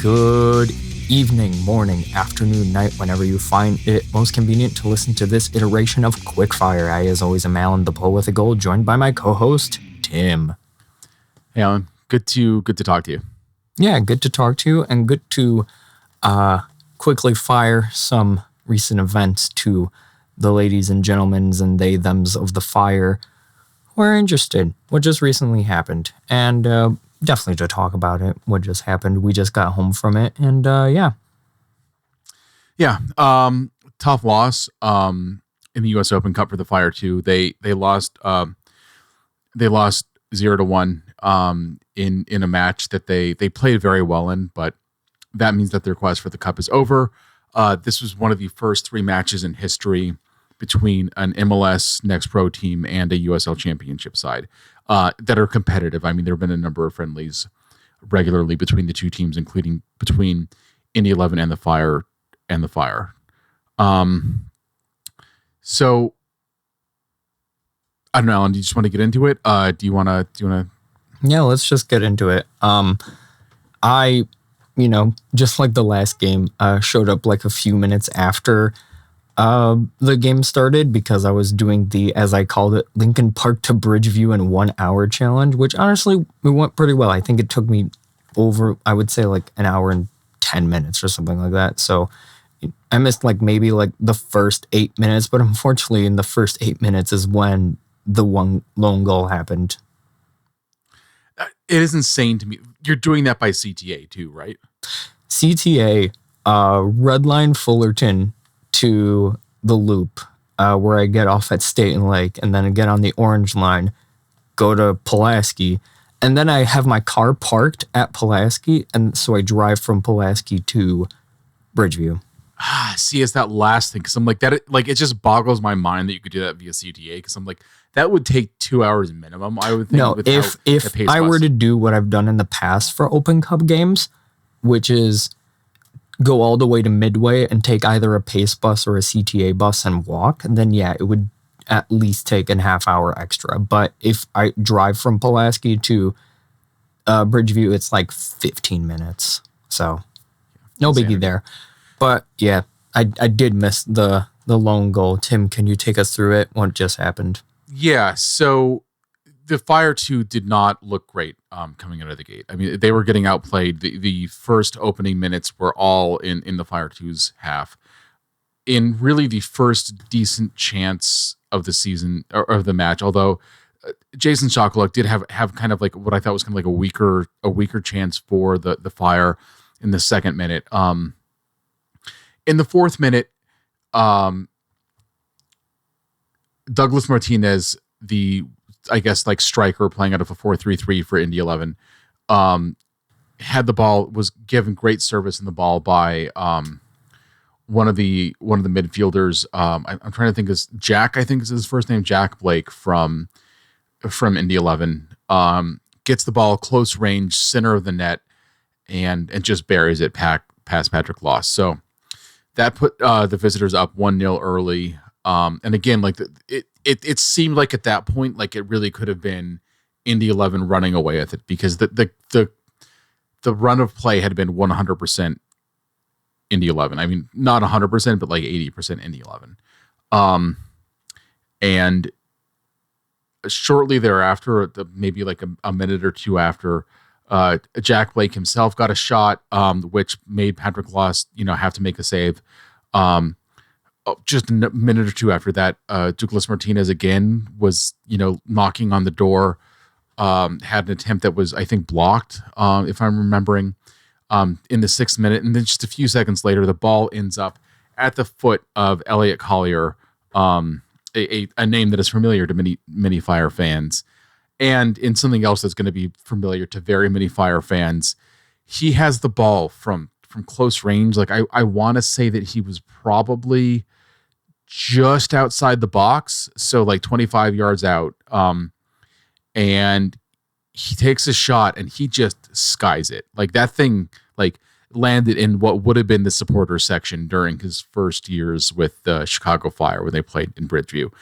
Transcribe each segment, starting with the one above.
Good evening, morning, afternoon, night, whenever you find it most convenient to listen to this iteration of Quickfire. I, as always, am Alan, the Poe with a Goal, joined by my co-host, Tim. Hey, Alan. Good to talk to you. Yeah, good to talk to you, and good to quickly fire some recent events to the ladies and gentlemen and they, thems of the fire who are interested. What just recently happened, and definitely to talk about it. What just happened? We just got home from it, and Yeah. Tough loss. In the U.S. Open Cup for the Fire too. They lost. They lost 0-1. In a match that they played very well in, but that means that their quest for the cup is over. This was one of the first three matches in history between an MLS Next Pro team and a USL Championship side that are competitive. I mean, there have been a number of friendlies regularly between the two teams, including between Indy 11 and the Fire So I don't know, Alan, do you just want to get into it? Do you want to? Yeah, let's just get into it. I, just like the last game, showed up like a few minutes after the game started because I was doing the, as I called it, Lincoln Park to Bridgeview in 1 hour challenge, which honestly, it went pretty well. I think it took me over, I would say like an hour and 10 minutes or something like that. So I missed maybe the first 8 minutes, but unfortunately in the first 8 minutes is when the one lone goal happened. It is insane to me. You're doing that by CTA too, right? CTA, Redline Fullerton to the loop, where I get off at State and Lake, and then I get on the orange line, go to Pulaski, and then I have my car parked at Pulaski, and so I drive from Pulaski to Bridgeview. See, it's that last thing, because I'm like, that, it just boggles my mind that you could do that via CTA, because I'm like, that would take 2 hours minimum, I would think. No, if I were to do what I've done in the past for Open Cup games, which is go all the way to Midway and take either a pace bus or a CTA bus and walk, then yeah, it would at least take a half hour extra. But if I drive from Pulaski to Bridgeview, it's like 15 minutes. So no biggie there. But yeah, I did miss the lone goal. Tim, can you take us through it? What just happened? Yeah, so the Fire 2 did not look great coming out of the gate. I mean, they were getting outplayed. The first opening minutes were all in the Fire 2's half. In really the first decent chance of the season, or of the match, although Jason Sokoluk did have kind of like what I thought was kind of like a weaker chance for the Fire in the second minute. In the fourth minute, Douglas Martinez, the, I guess, striker playing out of a 4-3-3 for Indy 11, had the ball, was given great service in the ball by one of the midfielders. I'm trying to think, is Jack, I think is his first name, Jack Blake from Indy 11. Gets the ball close range, center of the net, and just buries it past Patrick Loss. So that put the visitors up 1-0 early. And again, it seemed like at that point, it really could have been Indy 11 running away with it, because the run of play had been 100% Indy 11. I mean, not 100%, but 80% Indy 11. And shortly thereafter, maybe a minute or two after, Jack Blake himself got a shot, which made Patrick Loss, have to make a save. Just a minute or two after that, Douglas Martinez again was, knocking on the door, had an attempt that was, I think, blocked, if I'm remembering, in the 6th minute. And then just a few seconds later, the ball ends up at the foot of Elliot Collier, a name that is familiar to many Fire fans, and in something else that's going to be familiar to very many Fire fans. He has the ball from close range. I want to say that he was probably just outside the box, so 25 yards out, and he takes a shot and he just skies it. That thing landed in what would have been the supporter section during his first years with the Chicago Fire when they played in Bridgeview.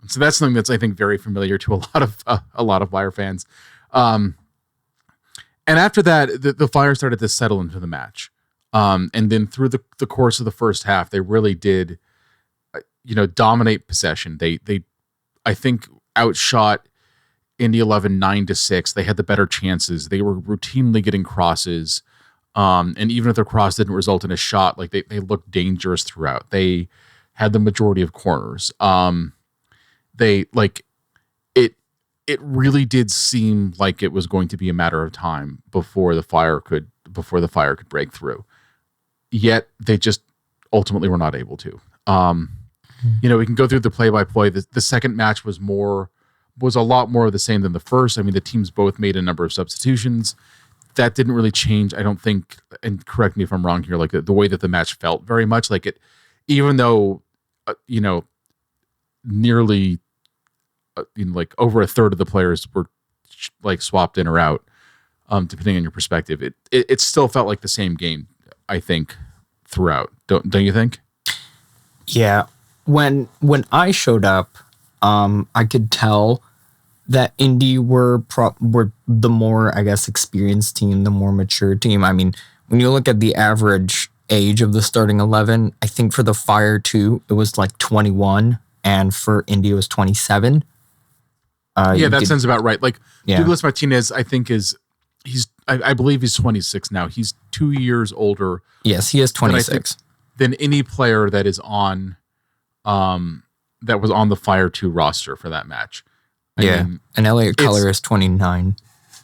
So that's something that's, I think, very familiar to a lot of Fire fans. And And after that, the Fire started to settle into the match. And then through the course of the first half, they really did, dominate possession. They I think outshot Indy 11 9-6. They had the better chances. They were routinely getting crosses. And even if their cross didn't result in a shot, like they looked dangerous throughout. They had the majority of corners. It really did seem like it was going to be a matter of time before the Fire could break through. Yet they just ultimately were not able to. We can go through the play-by-play. The second match was a lot more of the same than the first. I mean, the teams both made a number of substitutions. That didn't really change, I don't think, and correct me if I'm wrong here, like the way that the match felt very much like it, even though, nearly, like over a third of the players were like swapped in or out, depending on your perspective. It still felt like the same game, I think, throughout. Don't you think? Yeah. When I showed up, I could tell that Indy were the more, I guess, experienced team, the more mature team. I mean, when you look at the average age of the starting 11, I think for the Fire 2, it was like 21, and for Indy, it was 27. That sounds about right. Like, Douglas Martinez, I think I believe he's 26 now. He's 2 years older. Yes, he is 26. Than any player that is on, that was on the Fire 2 roster for that match. I mean, and Elliot Keller is 29.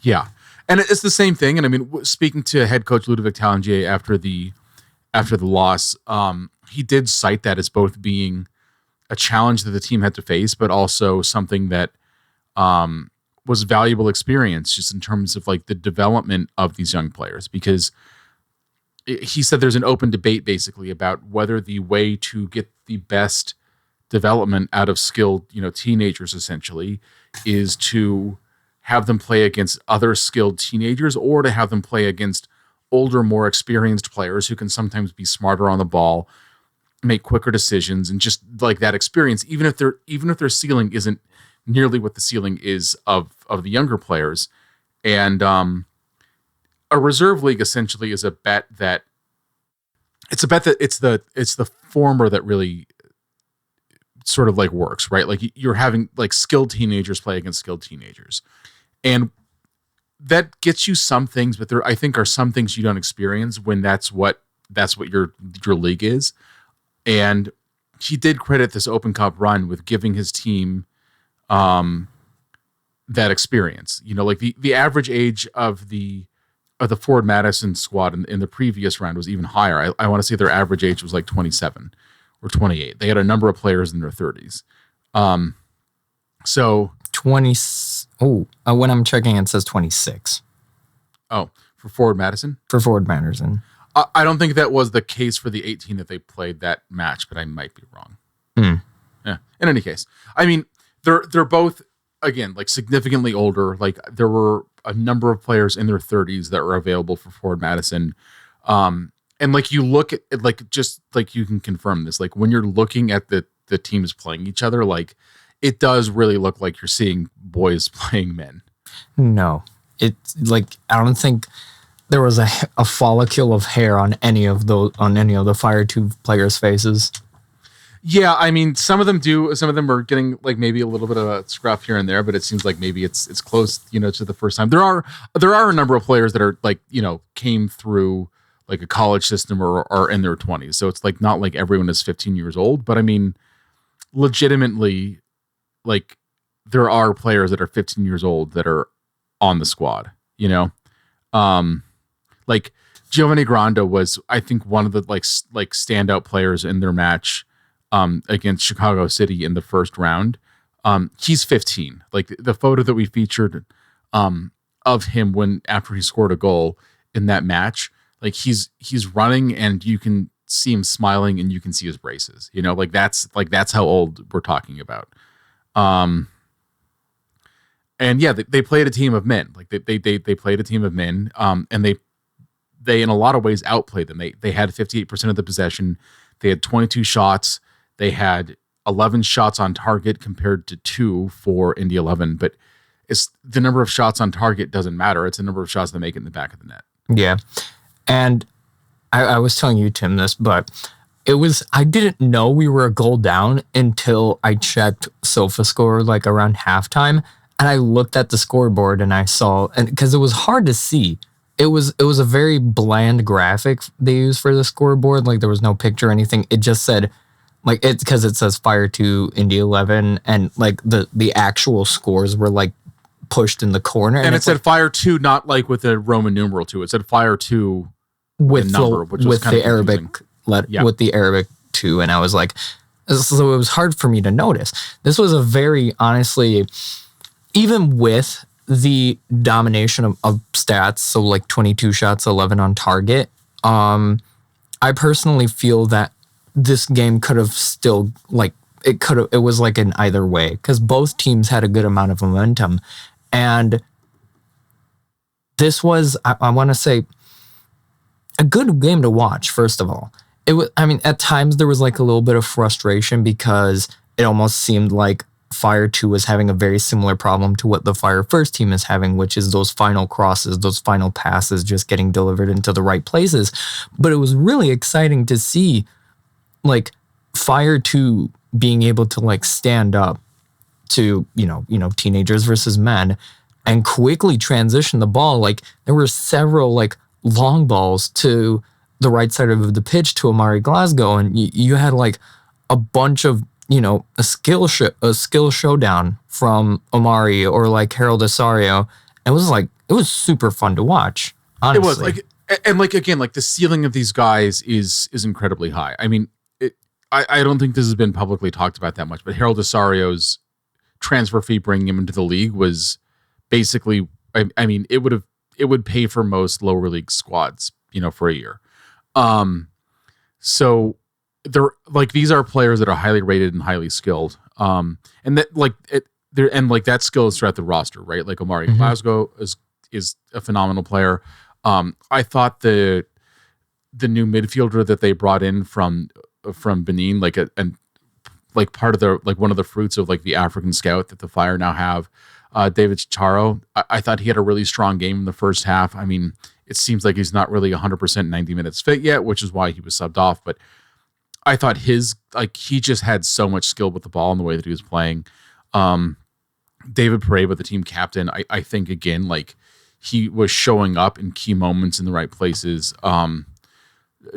Yeah, and it's the same thing. And I mean, speaking to head coach Ludovic Talengier after the loss, he did cite that as both being a challenge that the team had to face, but also something that was valuable experience just in terms of like the development of these young players. Because he said there's an open debate basically about whether the way to get the best development out of skilled, teenagers essentially is to have them play against other skilled teenagers or to have them play against older, more experienced players who can sometimes be smarter on the ball, make quicker decisions, and just like that experience, even if their ceiling isn't nearly what the ceiling is of the younger players. And a reserve league essentially is a bet that it's the former that really sort of like works, right? Like you're having like skilled teenagers play against skilled teenagers, and that gets you some things, but there I think are some things you don't experience when that's what your league is. And he did credit this Open Cup run with giving his team that experience. Like the average age of the Ford Madison squad in the previous round was even higher. I want to say their average age was like 27 or 28. They had a number of players in their 30s. So 20. When I'm checking, it says 26. Oh, for Ford Madison? For Ford Madison. I don't think that was the case for the 18 that they played that match, but I might be wrong. Yeah. In any case, I mean, they're both, again, like significantly older. Like there were a number of players in their 30s that were available for Ford Madison. And like you look at it, like just like you can confirm this, like when you're looking at the teams playing each other, like it does really look like you're seeing boys playing men. No, it's like I don't think there was a follicle of hair on any of the Fire 2 players' faces. Yeah, I mean, some of them do. Some of them are getting like maybe a little bit of a scruff here and there, but it seems like maybe it's close, to the first time. There are a number of players that are like, came through like a college system or are in their 20s. So it's like not like everyone is 15 years old, but I mean, legitimately, like there are players that are 15 years old that are on the squad, like Giovanni Granda was, I think, one of the like standout players in their match against Chicago City in the first round. He's 15. Like the photo that we featured of him after he scored a goal in that match, like he's running and you can see him smiling and you can see his braces. That's how old we're talking about. And yeah, they played a team of men. Like they played a team of men. And they in a lot of ways outplayed them. They had 58% of the possession. They had 22 shots. They had 11 shots on target compared to 2 for Indy 11. But it's the number of shots on target doesn't matter. It's the number of shots they make in the back of the net. Yeah. And I was telling you, Tim, this, but I didn't know we were a goal down until I checked SofaScore like around halftime. And I looked at the scoreboard and I saw, and because it was hard to see, it was a very bland graphic they used for the scoreboard. Like there was no picture or anything. It just said, like, it's because it says Fire 2, Indy 11, and like the actual scores were like pushed in the corner. And it said like, Fire 2, not like with a Roman numeral 2. It said Fire 2 with number, which was kind the Arabic with the Arabic 2. And I was like, so it was hard for me to notice. This was a very, honestly, even with the domination of stats, so like 22 shots, 11 on target, I personally feel that this game could have still, like, it was like an either way, because both teams had a good amount of momentum. And this was, I want to say, a good game to watch, first of all. It was, I mean, at times there was like a little bit of frustration because it almost seemed like Fire 2 was having a very similar problem to what the Fire First team is having, which is those final crosses, those final passes just getting delivered into the right places. But it was really exciting to see like Fire 2 being able to like stand up to, you know, teenagers versus men and quickly transition the ball. Like there were several like long balls to the right side of the pitch to Amari Glasgow, and you had like a bunch of, you know, a skill showdown from Amari or like Harold Osorio. It was super fun to watch, honestly. It was like, and like, again, like the ceiling of these guys is incredibly high. I mean, I don't think this has been publicly talked about that much, but Harold Osorio's transfer fee bringing him into the league was basically, I mean, it would pay for most lower league squads, you know, for a year. So they're like, these are players that are highly rated and highly skilled. And that like that skill is throughout the roster, right? Like Amari Glasgow is a phenomenal player. I thought the new midfielder that they brought in from Benin, like like part of the, like one of the fruits of like the African scout that the Fire now have, David Charo. I thought he had a really strong game in the first half. I mean, it seems like he's not really 100% 90 minutes fit yet, which is why he was subbed off. But I thought he just had so much skill with the ball in the way that he was playing. David Pareba, the team captain, I think again, like he was showing up in key moments in the right places.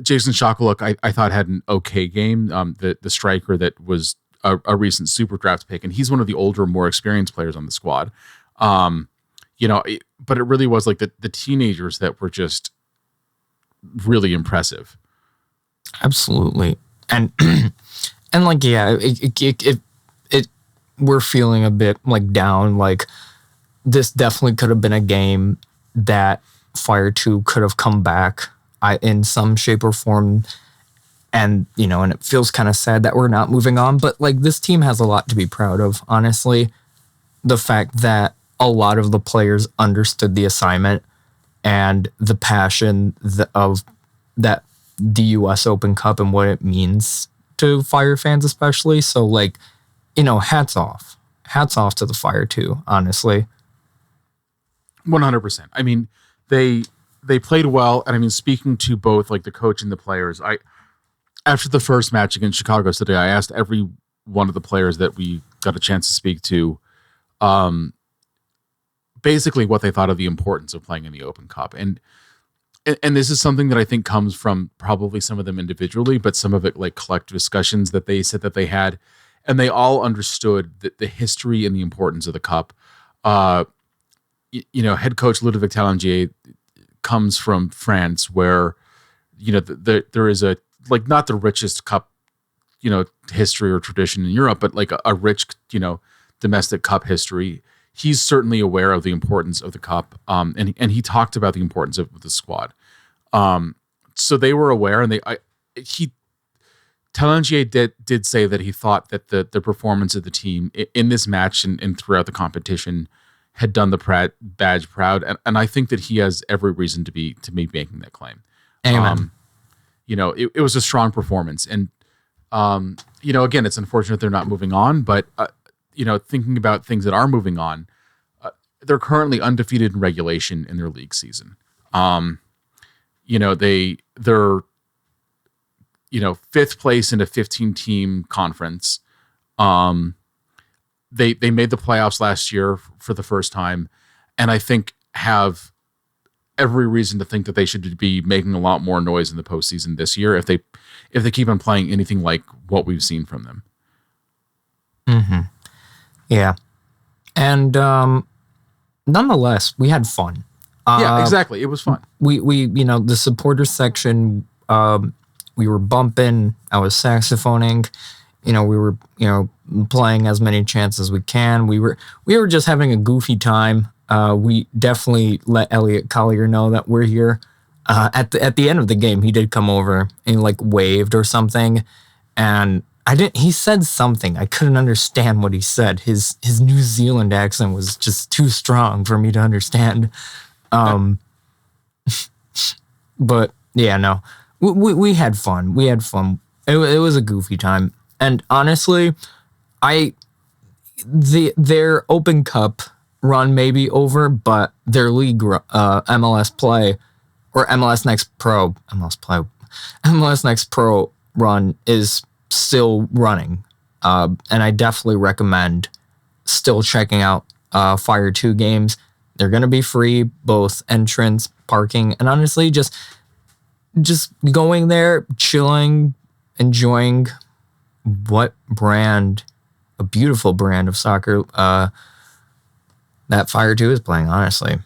Jason Shakuluk, I thought had an okay game. The striker that was a recent super draft pick, and he's one of the older, more experienced players on the squad. You know, but it really was like the teenagers that were just really impressive. Absolutely. And like, yeah, we're feeling a bit like down. Like this definitely could have been a game that Fire 2 could have come back in some shape or form. And, you know, and it feels kind of sad that we're not moving on, but like this team has a lot to be proud of, honestly. The fact that a lot of the players understood the assignment and the passion of that, the US Open Cup and what it means to Fire fans, especially. So like, you know, hats off to the Fire 2, honestly. 100%. I mean, they played well. And I mean, speaking to both like the coach and the players, after the first match against Chicago today, I asked every one of the players that we got a chance to speak to, basically what they thought of the importance of playing in the Open Cup. And this is something that I think comes from probably some of them individually, but some of it like collective discussions that they said that they had, and they all understood the history and the importance of the cup. You know, head coach Ludovic Talangier comes from France, where, you know, there is a, like, not the richest cup, you know, history or tradition in Europe, but like a rich, you know, domestic cup history. He's certainly aware of the importance of the cup, and he talked about the importance of the squad. So they were aware, and Talangier did say that he thought that the performance of the team in this match and throughout the competition had done the badge proud, and I think that he has every reason to be making that claim. Amen. You know, it was a strong performance, and you know, again, it's unfortunate they're not moving on, but you know, thinking about things that are moving on, they're currently undefeated in regulation in their league season. They're fifth place in a 15-team conference. They made the playoffs last year for the first time, and I think have every reason to think that they should be making a lot more noise in the postseason this year if they keep on playing anything like what we've seen from them. Mm-hmm. Yeah, and nonetheless, we had fun. Yeah, exactly. It was fun. We the supporter section. We were bumping. I was saxophoning. We were playing as many chants as we can. We were just having a goofy time. We definitely let Elliot Collier know that we're here. At the end of the game, he did come over and like waved or something, and he said something. I couldn't understand what he said. His New Zealand accent was just too strong for me to understand. But yeah, no, we had fun. We had fun. It was a goofy time. And honestly, their Open Cup run may be over, but their league MLS Play or MLS Next Pro run is still running. And I definitely recommend still checking out Fire 2 games. They're going to be free, both entrance, parking, and honestly, just going there, chilling, enjoying a beautiful brand of soccer that Fire 2 is playing, honestly.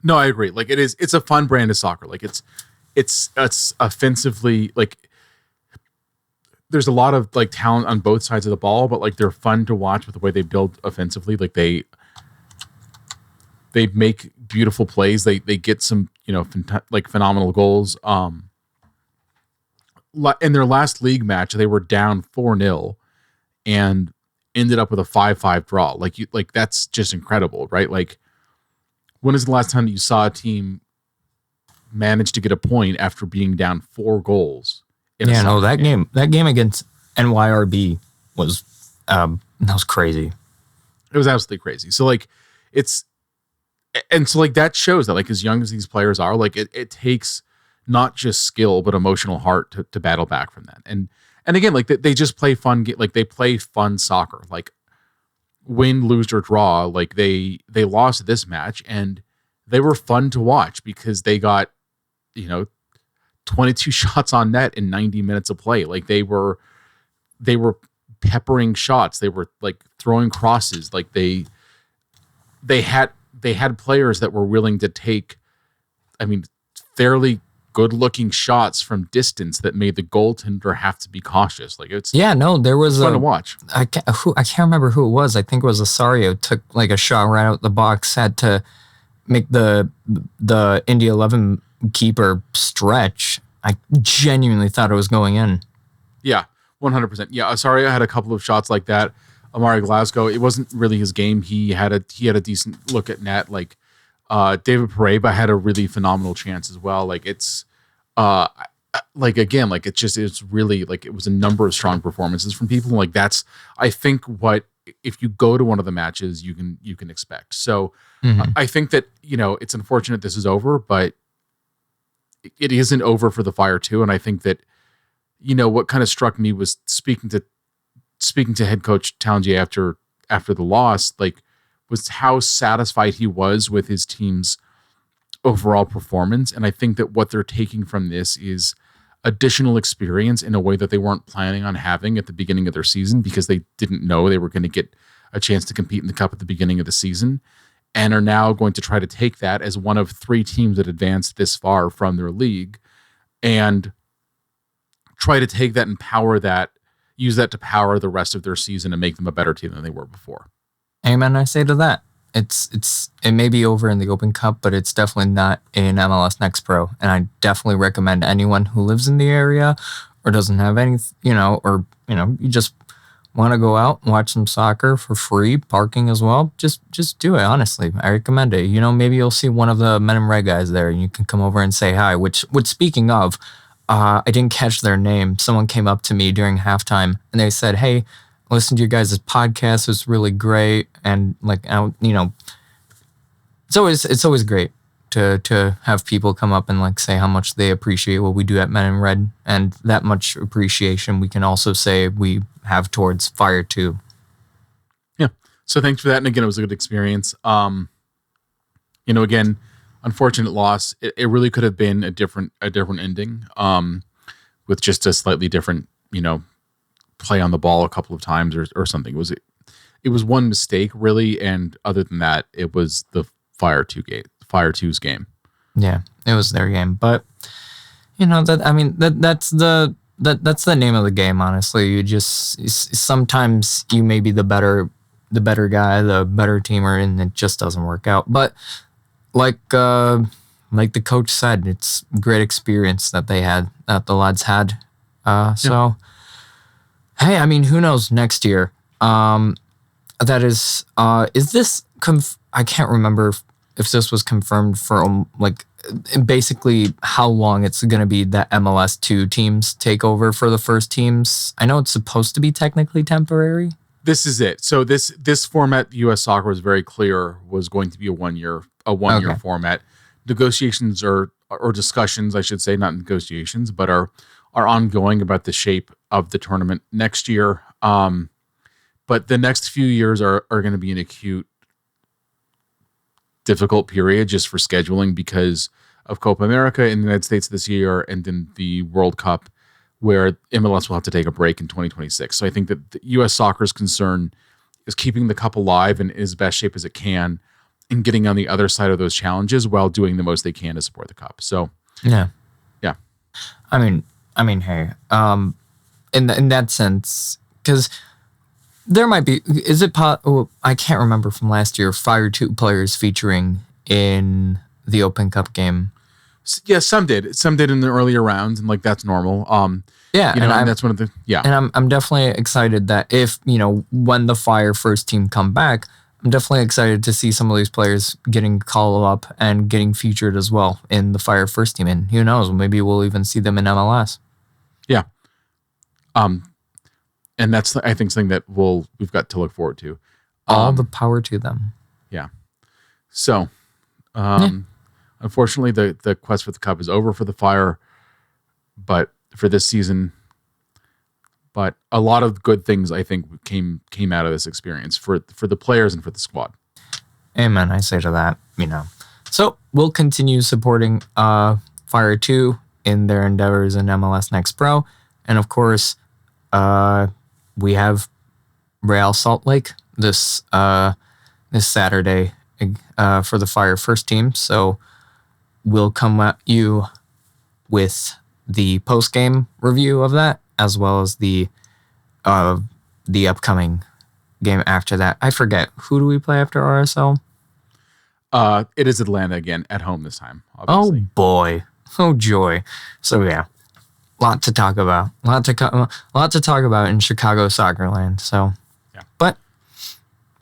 No, I agree. Like it's a fun brand of soccer. Like it's offensively, like there's a lot of like talent on both sides of the ball, but like they're fun to watch with the way they build offensively. Like they make beautiful plays. They get some, phenomenal goals. In their last league match, they were down 4-0 and ended up with a 5-5 draw. Like that's just incredible, right? Like, when is the last time that you saw a team manage to get a point after being down 4 goals? That game against NYRB was that was crazy. It was absolutely crazy. So like that shows that like as young as these players are, like it takes not just skill but emotional heart to battle back from that. And again, like they just play fun, like they play fun soccer. Like win, lose or draw, like they lost this match and they were fun to watch because they got 22 shots on net in 90 minutes of play. Like they were peppering shots. They were like throwing crosses. Like they had players that were willing to take, fairly good-looking shots from distance that made the goaltender have to be cautious. Like there was fun to watch. I can't remember who it was. I think it was Osario took like a shot right out the box, had to make the Indy 11 keeper stretch. I genuinely thought it was going in. Yeah, 100%. Yeah, Osario had a couple of shots like that. Amari Glasgow, it wasn't really his game. He had a decent look at net. Like David Pareba had a really phenomenal chance as well. Like it's it's really like it was a number of strong performances from people. Like that's I think what if you go to one of the matches you can expect. So I think that it's unfortunate this is over, but it isn't over for the Fire 2. And I think that what kind of struck me was speaking to head coach Talendier after the loss, like was how satisfied he was with his team's overall performance. And I think that what they're taking from this is additional experience in a way that they weren't planning on having at the beginning of their season because they didn't know they were going to get a chance to compete in the cup at the beginning of the season, and are now going to try to take that as one of 3 teams that advanced this far from their league and try to take that and use that to power the rest of their season and make them a better team than they were before. Amen. I say to that. It may be over in the Open Cup, but it's definitely not in MLS Next Pro. And I definitely recommend anyone who lives in the area or doesn't have any, you just want to go out and watch some soccer for free, parking as well. Just do it. Honestly, I recommend it. Maybe you'll see one of the Men in Red guys there, and you can come over and say hi. Which speaking of, I didn't catch their name. Someone came up to me during halftime and they said, "Hey, listen to your guys' podcast. It was really great." And it's always great to have people come up and like say how much they appreciate what we do at Men in Red, and that much appreciation we can also say we have towards Fire 2. Yeah. So thanks for that. And again, it was a good experience. Again, unfortunate loss. It really could have been a different ending, with just a slightly different, play on the ball a couple of times or something. It was one mistake really, and other than that, it was the Fire 2's game. Yeah, it was their game, but that's the name of the game. Honestly, you just sometimes you may be the better guy, the better teamer, and it just doesn't work out. But like the coach said, it's great experience that the lads had. So, hey, who knows next year? That is this I can't remember if this was confirmed for basically how long it's going to be that MLS 2 teams take over for the first teams. I know it's supposed to be technically temporary. This is it. So this format, U.S. Soccer was very clear, was going to be a one year format. Negotiations or discussions, I should say, not negotiations, but are ongoing about the shape of the tournament next year. But the next few years are going to be an acute, difficult period just for scheduling because of Copa America in the United States this year and then the World Cup, where MLS will have to take a break in 2026. So I think that the U.S. Soccer's concern is keeping the cup alive and in as best shape as it can and getting on the other side of those challenges while doing the most they can to support the cup. So yeah. Hey, in that sense, because there might be, I can't remember from last year, Fire 2 players featuring in the Open Cup game. Yeah, some did in the earlier rounds, and that's normal. And that's one of the And I'm definitely excited that if when the Fire first team come back, I'm definitely excited to see some of these players getting called up and getting featured as well in the Fire first team. And who knows, maybe we'll even see them in MLS. Yeah. And that's, I think, something that we've got to look forward to. All the power to them. Yeah. So, unfortunately, the quest for the cup is over for the Fire, but for this season. But a lot of good things, I think, came out of this experience for the players and for the squad. Amen. I say to that, So we'll continue supporting Fire 2 in their endeavors in MLS Next Pro, and of course, we have Real Salt Lake this Saturday for the Fire first team. So we'll come at you with the post-game review of that, as well as the upcoming game after that. I forget, who do we play after RSL? It is Atlanta again, at home this time, obviously. Oh boy. Oh joy. So yeah. Lot to talk about. Lot to talk about in Chicago Soccerland. So, yeah. But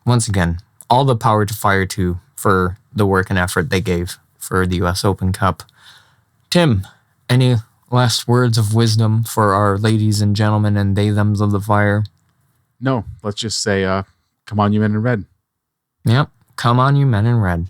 once again, all the power to Fire 2 for the work and effort they gave for the U.S. Open Cup. Tim, any last words of wisdom for our ladies and gentlemen and they-thems of the Fire? No, let's just say, come on, you men in red. Yep, come on, you men in red.